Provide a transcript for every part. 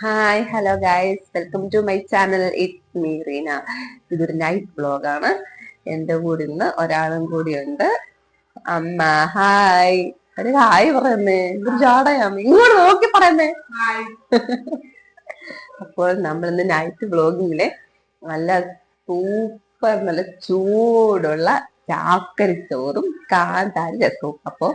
Hi hello guys, welcome to my channel. It's me Reena. ഇതൊരു night വ്ലോഗാണ്. എന്റെ കൂടെ ഇന്ന് ഒരാളും കൂടി ഉണ്ട്. അമ്മ ഹായ്. ഒരു ഹായ് പറയുന്നേ, ഒരു ചാടയാമ്മ ഇങ്ങോട്ട് നോക്കി പറയുന്നേ. അപ്പോൾ നമ്മൾ ഇന്ന് നൈറ്റ് വ്ലോഗിങ്ങിലെ നല്ല സൂപ്പർ നല്ല ചൂടുള്ള ചാക്കരി ചോറും കാന്താരി രസവും. അപ്പൊ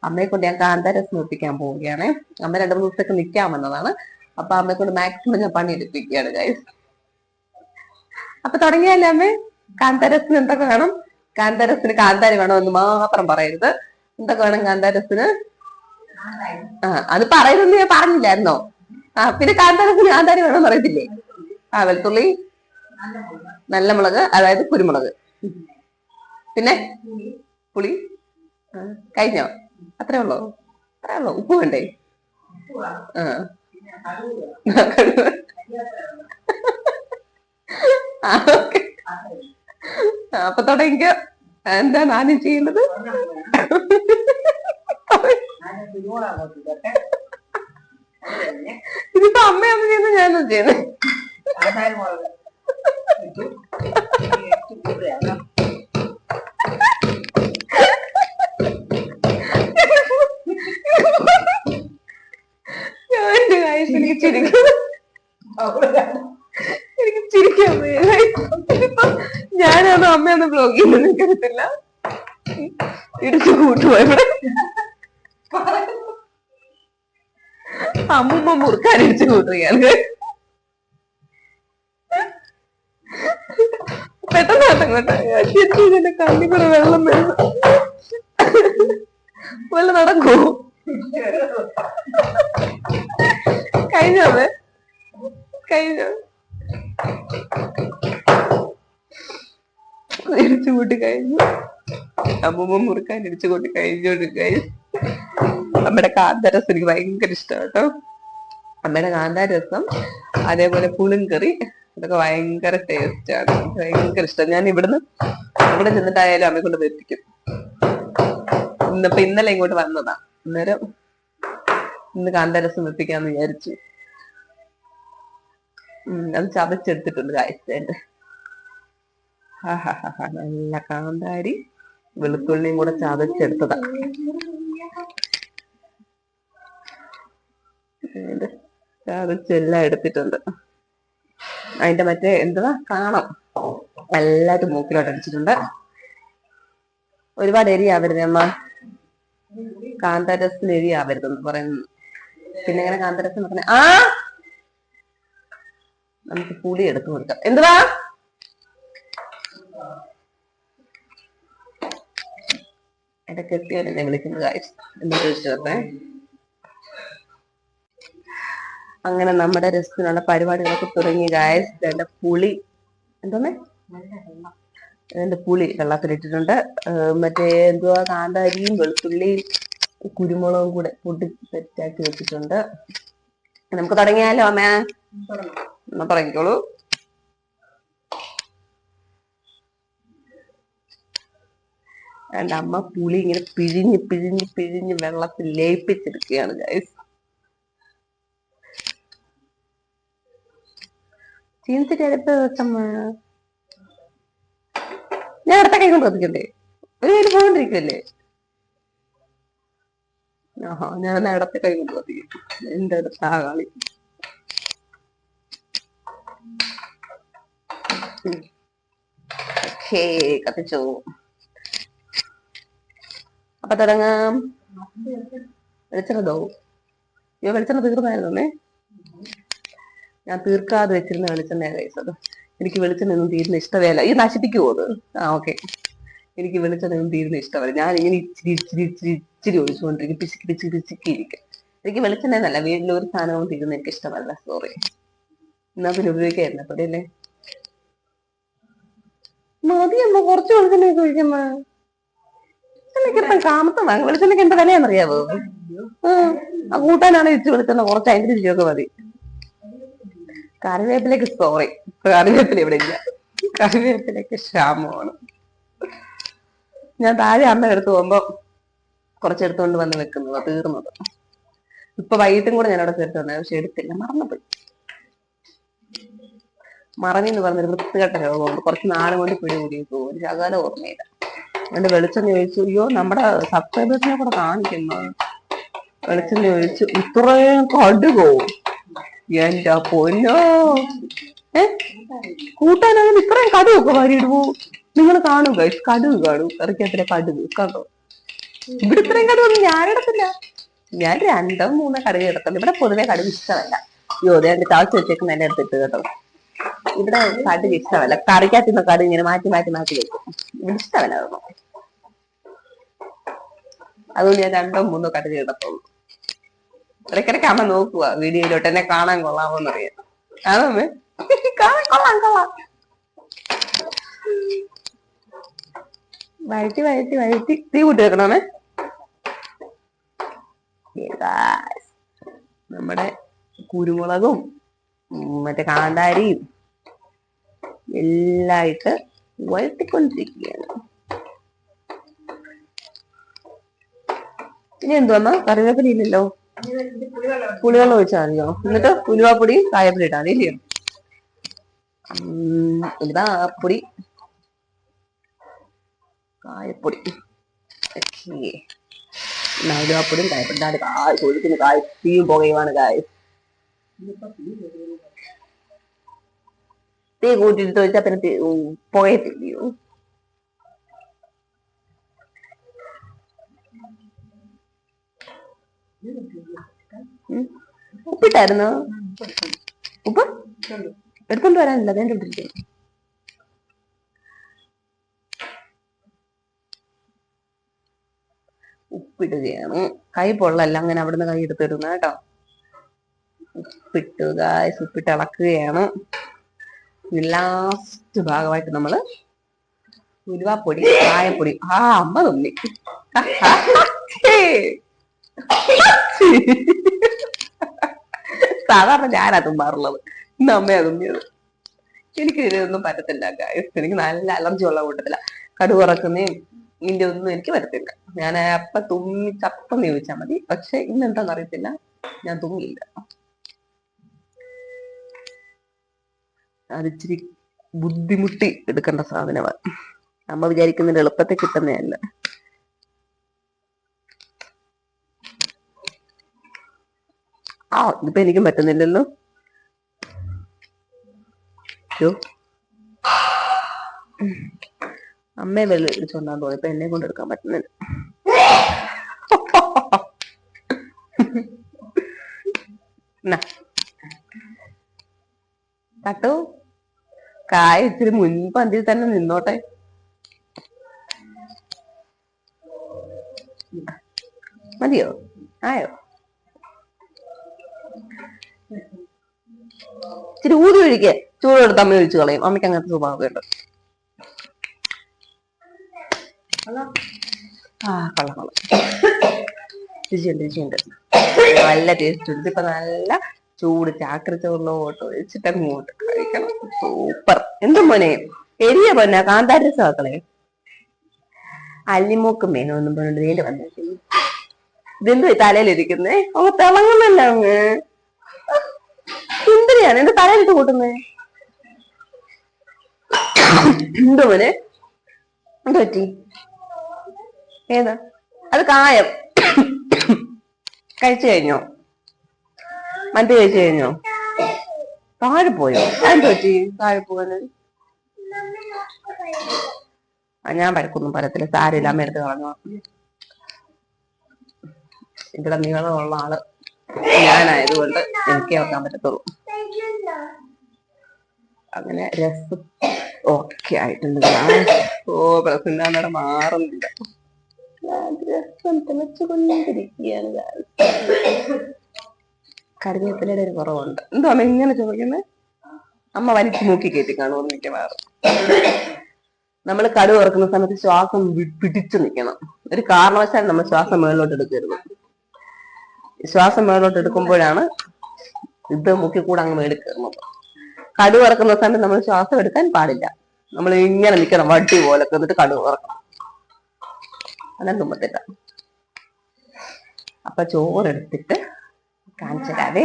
അമ്മയെ കൊണ്ട് ഞാൻ കാന്താരി രസം ഒപ്പിക്കാൻ പോവുകയാണ്. അമ്മ 2-3 ദിവസമൊക്കെ നിൽക്കാൻ വന്നതാണ്. അപ്പൊ അമ്മയെ കൊണ്ട് മാക്സിമം ഞാൻ പണി എടുപ്പിക്കുകയാണ് ഗൈസ്. അപ്പൊ തുടങ്ങിയല്ലേ അമ്മേ? കാന്താരസിന് എന്തൊക്കെ വേണം? കാന്താരസിന് കാന്താരി വേണമെന്ന് മാത്രം പറയരുത്. എന്തൊക്കെ വേണം കാന്താരസിന്? അത് പറയുന്നത് ഞാൻ പറഞ്ഞില്ലായിരുന്നോ? പിന്നെ കാന്താരസിന് കാന്താരി വേണമെന്ന് പറയത്തില്ലേ? വെളുത്തുള്ളി, നല്ല മുളക്, അതായത് കുരുമുളക്, പിന്നെ പുളി. കഴിഞ്ഞോ? അത്രേ ഉള്ളോ? ഉപ്പ് വേണ്ടേ? അപ്പൊ തുടങ്ങിക്കോ. എന്താണ് ആദ്യം ചെയ്യുന്നത്? ഇതിപ്പോ അമ്മയൊന്നും ചെയ്യുന്നത് ഞാനൊന്നും ചെയ്യുന്നത്. എനിക്ക് ചിരിക്കാൻ ഇതിപ്പോ ഞാനാണോ അമ്മയൊന്ന് ബ്ലോഗ് ചെയ്യുന്നത് എനിക്കറിയത്തില്ല. ഇടിച്ചു കൂട്ടുപോയി ഇവിടെ. അമ്മൂമ്മ മുറുക്കാൻ ഇടിച്ചു കൂട്ടുകയാണ്. പെട്ടെന്ന് അങ്ങോട്ട് എന്റെ കണ്ണി കൂടെ വെള്ളം വരുന്നു. വല്ല നടക്കൂ. കഴിഞ്ഞോ? കഴിഞ്ഞോ? ഇടിച്ചു കൂട്ടി കഴിഞ്ഞു. അമ്മൂമ്മ മുറുക്കാൻ ഇടിച്ചു കൂട്ടി കഴിഞ്ഞോണ്ട്. അമ്മയുടെ കാന്താരസം എനിക്ക് ഭയങ്കര ഇഷ്ടം കേട്ടോ. അമ്മയുടെ കാന്താരസം, അതേപോലെ പുളിങ്കറി, ഇതൊക്കെ ഭയങ്കര ടേസ്റ്റ് ആണ്. ഭയങ്കര ഇഷ്ടം. ഞാൻ ഇവിടെ ചെന്നിട്ടായാലും അമ്മയെ കൊണ്ട് വെപ്പിക്കും. ഇന്നലെ ഇങ്ങോട്ട് വന്നതാ. അന്നേരം ഇന്ന് കാന്താരസം വെപ്പിക്കാന്ന് വിചാരിച്ചു. അത് ചതച്ചെടുത്തിട്ടുണ്ട് കാഴ്ചേന്റെ. നല്ല കാന്താരി വെളുത്തുള്ളിയും കൂടെ ചതച്ചെടുത്തതാ. ചതച്ചെല്ലാം എടുത്തിട്ടുണ്ട്. അതിന്റെ മറ്റേ എന്തുവാ കാണം എല്ലാരും മൂക്കിലോട്ട് അടിച്ചിട്ടുണ്ട്. ഒരുപാട് എരിയാവരുത് അമ്മ. കാന്താരസത്തിന് എരിയാവരുതെന്ന് പറയുന്നു. പിന്നെ എങ്ങനെ കാന്താരസം പറഞ്ഞ നമുക്ക് പുളി എടുത്തു കൊടുക്കാം. എന്തുവാ? എന്റെ കെട്ടിയവരെന്നെ വിളിക്കുന്നത് എന്ന് ചോദിച്ചോട്ടെ. അങ്ങനെ നമ്മുടെ രസത്തിനുള്ള പരിപാടികളൊക്കെ തുടങ്ങി ഗായസ്. എന്റെ പുളി എന്റെ പുളി വെള്ളത്തിലിട്ടിട്ടുണ്ട്. മറ്റേ എന്തുവാ കാന്താരിയും വെളുത്തുള്ളിയും കുരുമുളകും കൂടെ പൊട്ടി സെറ്റാക്കി വെച്ചിട്ടുണ്ട്. നമുക്ക് തുടങ്ങിയാലോ അമ്മ? എന്നാ തുടങ്ങിക്കോളൂ. എന്റെ അമ്മ പുളി ഇങ്ങനെ പിഴിഞ്ഞ് പിഴിഞ്ഞ് പിഴിഞ്ഞ് വെള്ളത്തിൽ ലയിപ്പിച്ചെടുക്കുകയാണ് ഗൈസ്. ചീനച്ചട്ടി അടുത്ത് വെച്ചമ്മ. ഞാൻ അടുത്ത കൈ കൊണ്ട് കത്തിക്കണ്ടേ? ഒരു കയ്യിൽ പോകൊണ്ടിരിക്കുമല്ലേ? ഞാൻ ഇടത്തെ കൈ കൊണ്ട് കത്തിക്കും. എന്റെ അടുത്ത കളി. കത്തിച്ചോ. അപ്പൊ തുടങ്ങാം. വെളിച്ചെണ്ണ വെളിച്ചെണ്ണ തീർന്നായിരുന്നേ. ഞാൻ തീർക്കാതെ വെച്ചിരുന്ന വെളിച്ചെണ്ണയാണ് കഴിച്ചത്. എനിക്ക് വെളിച്ചെണ്ണ ഒന്നും തീരുന്ന ഇഷ്ടമല്ല. ഈ നശിപ്പിക്കുമോ അത്? ഓക്കെ. എനിക്ക് വെളിച്ചെണ്ണ ഒന്നും തീരുന്ന ഇഷ്ടമല്ല. ഞാൻ ഇങ്ങനെ ഇച്ചിരി ഒഴിച്ചുകൊണ്ടിരിക്കും. പിശുക്കിയിരിക്കും. എനിക്ക് വെളിച്ചെണ്ണ എന്നല്ല, വീട്ടിലൊരു സാധനവും തീരുന്ന എനിക്ക് ഇഷ്ടമല്ല. സോറി. എന്നാ പിന്നെ ഉപയോഗിക്കായിരുന്നു അപ്പൊ അല്ലേ? മതിയമ്മ, കുറച്ച് വെളിച്ചെണ്ണയൊക്കെ ഒഴിക്കമ്മ. വെളിച്ചെണ്ണയ്ക്ക് കാമത്തമാണ്. വെളിച്ചെണ്ണയ്ക്ക് എന്താ വിലയാണെന്നറിയാവോ? കൂട്ടാനാണ് ഇച്ചിരി വെളിച്ചെണ്ണ കുറച്ച് അതിന്റെ രുചിയൊക്കെ മതി. കറിവേപ്പിലേക്ക് സോറി, കറിവേപ്പില ഇവിടെ ഇല്ല. കറിവേപ്പിലേക്ക് ക്ഷാമമാണ്. ഞാൻ താഴെ അമ്മ എടുത്തു പോകുമ്പോ കുറച്ചെടുത്തുകൊണ്ട് വന്ന് വെക്കുന്നത് തീർന്നത്. ഇപ്പൊ വൈകിട്ടും കൂടെ ഞാൻ അവിടെ ചേർത്ത് വന്നത്, പക്ഷെ എടുത്തില്ല, മറന്നുപോയി. മറഞ്ഞെന്ന് പറഞ്ഞൊരു വൃത്തികെട്ട രോഗമുണ്ട്, കുറച്ച് നാളും കൊണ്ട് പിടികൂടിയേക്കോ, ഒരു ശകലം ഓർമ്മയില്ല. അതുകൊണ്ട് വെളിച്ചെണ്ണ ചോദിച്ചു, അയ്യോ നമ്മുടെ സബ്സ്ക്രൈബേഴ്സിനെ കൂടെ കാണിക്കുന്നു. വെളിച്ചെണ്ണ ചോദിച്ചു, ഇത്രയും കടുകോ, എന്റെ പൊന്നോ, കൂട്ടാനാണെങ്കിൽ ഇത്രയും കടുകൊക്കെ വാരിയിടുവോ? നിങ്ങൾ കാണും ഗൈസ്, കടുക് കാണും, കറിക്കത്തിലെ കടുക് കണ്ടോ? ഇവിടെ ഇത്രയും കടുകൊന്നും ഞാനിടത്തില്ല. ഞാൻ 2-3 കടുക് ഇടത്തുള്ളൂ. ഇവിടെ പൊതുവെ കടുക് ഇഷ്ടമല്ല. അയ്യോ രണ്ട് താഴ്ച വെച്ചേക്കുന്ന എന്റെ അടുത്തിട്ട് കേട്ടോ. ഇവിടെ കടുക് ഇഷ്ടമല്ല. കറിക്കകത്തുനിന്ന് കടുക് ഇങ്ങനെ മാറ്റി മാറ്റി മാറ്റി വെക്കും. ഇവിടെ ഇഷ്ടമല്ല അതൊന്നും. അതുകൊണ്ട് ഞാൻ 2-3 കടുക് ഇടത്തുള്ളൂ. ഇടയ്ക്കിടയ്ക്ക് അമ്മ നോക്കുക വീഡിയോയിലോട്ട് എന്നെ കാണാൻ കൊള്ളാമോന്ന് അറിയാം. അതമ്മേ കാണാൻ കൊള്ളാം. വഴറ്റി തീ കൂട്ടി വെക്കണമേ. നമ്മുടെ കുരുമുളകും മറ്റേ കാന്താരിയും എല്ലായിട്ട് വഴറ്റിക്കൊണ്ടിരിക്കുകയാണ്. ഇനി എന്തുവന്നാ കറിവേപ്പില ഇല്ലല്ലോ, പുളിവെള്ളം ഒഴിച്ചാൽ മതിയോ? എന്നിട്ട് ഉലുവാപ്പൊടി കായപ്പൊടി ഇട്ടാൽ മതി ഇല്ലയോ? ഉലുവാപ്പൊടി കായപ്പൊടി ഉലുവാപ്പൊടിയും കായപ്പൊടി. കായ് കൊഴുത്തിന് കായ് തീയും പുകയുമാണ് കായ്. തീ കൂട്ടിയിട്ട് വെച്ചാൽ പിന്നെ പുകയത്തില്ലയോ? ഉപ്പിട്ടായിരുന്നോ? ഉപ്പ് എടുത്തോണ്ട് വരാനില്ല, വേണ്ട ഇട്ടിരിക്കുന്നു. ഉപ്പിടുകയാണ്. കൈ പൊള്ളല്ല, അങ്ങനെ അവിടുന്ന് കൈ എടുത്തിടുന്ന കേട്ടോ. ഉപ്പിട്ടു ഗായ്സ്, ഉപ്പിട്ട് ഇളക്കുകയാണ്. ലാസ്റ്റ് ഭാഗമായിട്ട് നമ്മള് ഉലുവാപ്പൊടി കായപ്പൊടി. അമ്മ തുമ്മി. സാധാരണ ഞാനാ തുമ്മാറുള്ളത്, ഇന്ന് അമ്മയാ തുമ്മിയത്. എനിക്ക് ഇതിനൊന്നും പറ്റത്തില്ല ഗായ്സ്. എനിക്ക് നല്ല അലർജി ഉള്ള കൂട്ടത്തില്ല. കടുക് വറക്കുന്നേം ഇതിന്റെ ഒന്നും എനിക്ക് പറ്റത്തില്ല. ഞാൻ അപ്പം തുമ്മിച്ചപ്പം ചോദിച്ചാൽ മതി. പക്ഷെ ഇന്ന് എന്താന്ന് അറിയത്തില്ല, ഞാൻ തുമ്മിയില്ല. അതിച്ചിരി ബുദ്ധിമുട്ടി എടുക്കേണ്ട സാധനമാണ്. അമ്മ വിചാരിക്കുന്നതിന്റെ എളുപ്പത്തിൽ കിട്ടുന്നതല്ല. ഇതിപ്പോ എനിക്കും പറ്റുന്നില്ലല്ലോ. അമ്മയെ വെള്ളം ഇടിച്ചോണ്ടാന്ന് തോന്നി, ഇപ്പൊ എന്നെ കൊണ്ട് എടുക്കാൻ പറ്റുന്നില്ല. തട്ടു കായ ഇച്ചിരി മുൻപന്തിൽ തന്നെ നിന്നോട്ടെ. മതിയോ? ആയോ? ഇച്ചിരി ഊതി ഒഴിക്കേ, ചൂടെടുത്ത് അമ്മ ഒഴിച്ചു കളയും. അമ്മയ്ക്ക് അങ്ങനത്തെ സ്വഭാവമൊക്കെ ഉണ്ട്. കൊള്ളാം. രുചിയുണ്ട്. നല്ല ടേസ്റ്റ് ഉണ്ട്. ഇപ്പൊ നല്ല ചൂട് ചാക്കര ചോറിലോട്ട് ഒഴിച്ചിട്ട് അങ്ങോട്ട് കഴിക്കണം. സൂപ്പർ. എന്തും മോനെ എരിയ പൊന്നാ കാന്താരി രസമാക്കളെ. അല്ലിമോക്ക് മേനോന്നും പറഞ്ഞിട്ട് നേരെ വന്നിരിക്കുന്നു. ഇതെന്തു തലയിലിരിക്കുന്നേ? അങ്ങ് തിളങ്ങുന്നല്ല അങ്ങ്. സുന്ദരിയാണ്. എന്റെ തലയിലിട്ട് കൂട്ടുന്നേ എന്തോ മോനെ? എന്ത് പറ്റി? ഏതാ അത്? കായം കഴിച്ചു കഴിഞ്ഞോ? മന്തി കഴിച്ചു കഴിഞ്ഞോ? താഴെ പോയോ? അതെന്ത് പറ്റി താഴെ പോകാന്? ഞാൻ പഴക്കൊന്നും പറയത്തില്ല, സാരില്ല, അമ്മ എടുത്ത് കളഞ്ഞോ. ഇവിടെ നീളമുള്ള ആള് ഞാനായതുകൊണ്ട് എനിക്ക് വെക്കാൻ പറ്റത്തുള്ളൂ. അങ്ങനെ രസം ഓക്കെ ആയിട്ടുണ്ട്. പ്രസന്നയുടെ മാറുന്നില്ല. രസം തിളച്ചുകൊണ്ടിരിക്കുകയാണ്. കറിവേപ്പിലയുടെ ഒരു കുറവുണ്ട്. എന്തോ അമ്മ ഇങ്ങനെ ചോദിക്കുന്നത്? അമ്മ വലിച്ചു നോക്കി കയറ്റി കാണുമെന്ന് മിക്കവാറും. നമ്മൾ കടുക് വറക്കുന്ന സമയത്ത് ശ്വാസം പിടിച്ചു നിൽക്കണം. ഒരു കാരണവശാലും നമ്മൾ ശ്വാസം മേളിലോട്ട് എടുക്കരുത്. ശ്വാസം മേളിലോട്ട് എടുക്കുമ്പോഴാണ് ഇത് മുക്കിക്കൂടെ അങ്ങ് മേളിൽ കയറുന്നത്. കടുക് വറക്കുന്ന സമയത്ത് നമ്മൾ ശ്വാസം എടുക്കാൻ പാടില്ല. നമ്മൾ ഇങ്ങനെ നിൽക്കണം, വട്ടി പോലെ എന്നിട്ട് കടുക് വറക്കണം. അങ്ങനെ തുമ്പത്തില്ല. അപ്പൊ ചോറെടുത്തിട്ട് കാണിച്ചു തരാവേ.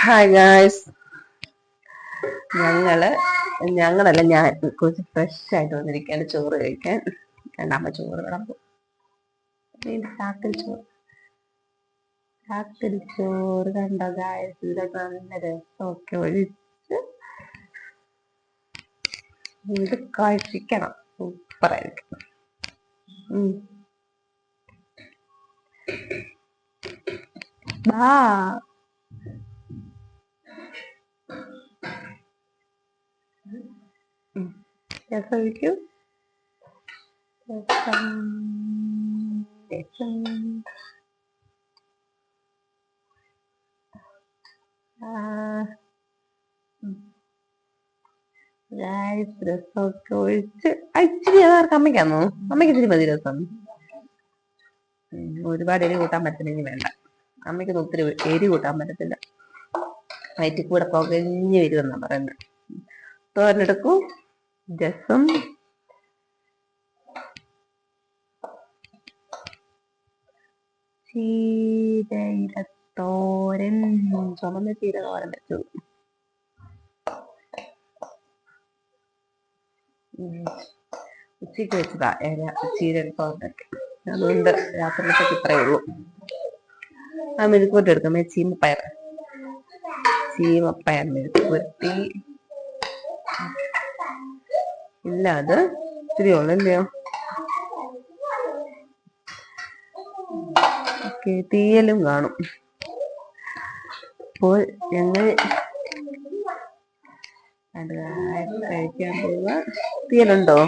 ഹായ് ഗായ്സ്, ഞങ്ങളല്ല, ഞാൻ കുറച്ച് ഫ്രഷ് ആയിട്ട് വന്നിരിക്കുകയാണ് ചോറ് കഴിക്കാൻ. രണ്ടാമ ചോറ് വിളമ്പും. ചാക്കരി ചോറ് കണ്ടോ ഗായ്സ്, ഇതൊക്കെ നല്ല രസമൊക്കെ ഒഴിച്ച് ഇത് കഴിക്കണം. സൂപ്പറായിരിക്കും. കഴിക്കും. രസമൊക്കെ ഒഴിച്ച് ഇച്ചിരി അതാർക്ക് അമ്മയ്ക്കാന്നോ? അമ്മയ്ക്ക് ഇച്ചിരി മതി രസം. ഒരുപാട് എരി കൂട്ടാൻ പറ്റുന്നെങ്കിൽ വേണ്ട. അമ്മയ്ക്കൊന്നും ഒത്തിരി എരി കൂട്ടാൻ പറ്റത്തില്ല. വയറ്റിൽ കൂടെ പുകഞ്ഞ് വരുമെന്നാ പറയുന്നത്. തോരനെടുക്കൂ. രസം ചീരയിലത്തോരൻ, ചുമന്ന ചീര തോരൻ വെച്ചു. ഉച്ചയ്ക്ക് വെച്ചതാ ചീര തോരനൊക്കെ. അതുകൊണ്ട് രാത്രിയിലത്തേക്ക് ഇത്രയേ ഉള്ളൂ. ആ മെഴുക്കുവരട്ടി എടുക്കാം. ചീമപ്പയർ മെഴുക്കുവരട്ടി ഇല്ല, അത് ഇത്തിരി ഉള്ളല്ലയോ. തീയലും കാണും. അപ്പോൾ ഞങ്ങൾ അത് കഴിക്കാൻ പോവുക. തീയലുണ്ടോ?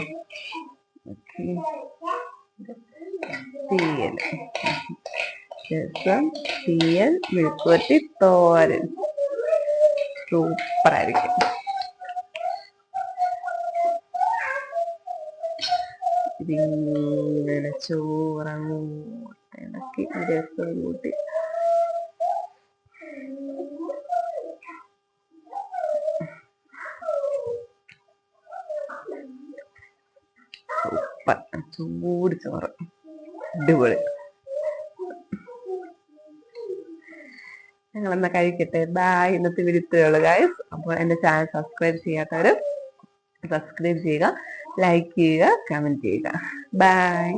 തീയൽ, രസം, തീയൽ, മെഴുക്കുവരട്ടി, തോരൻ. സൂപ്പറായിരിക്കും. ഇതിങ്ങനെ ചോറങ്ങോട്ട് ഇളക്കി രസം കൂട്ടി സൂപ്പർ. ചൂട് ചോറ് അടിപൊളി. ഞങ്ങളെന്നാ കഴിക്കട്ടെ. ബായ്. ഇന്നത്തെ വീഡിയോ ഗൈസ്. അപ്പോൾ എൻ്റെ ചാനൽ സബ്സ്ക്രൈബ് ചെയ്യാത്തവർ സബ്സ്ക്രൈബ് ചെയ്യുക, ലൈക്ക് ചെയ്യുക, കമന്റ് ചെയ്യുക. ബൈ.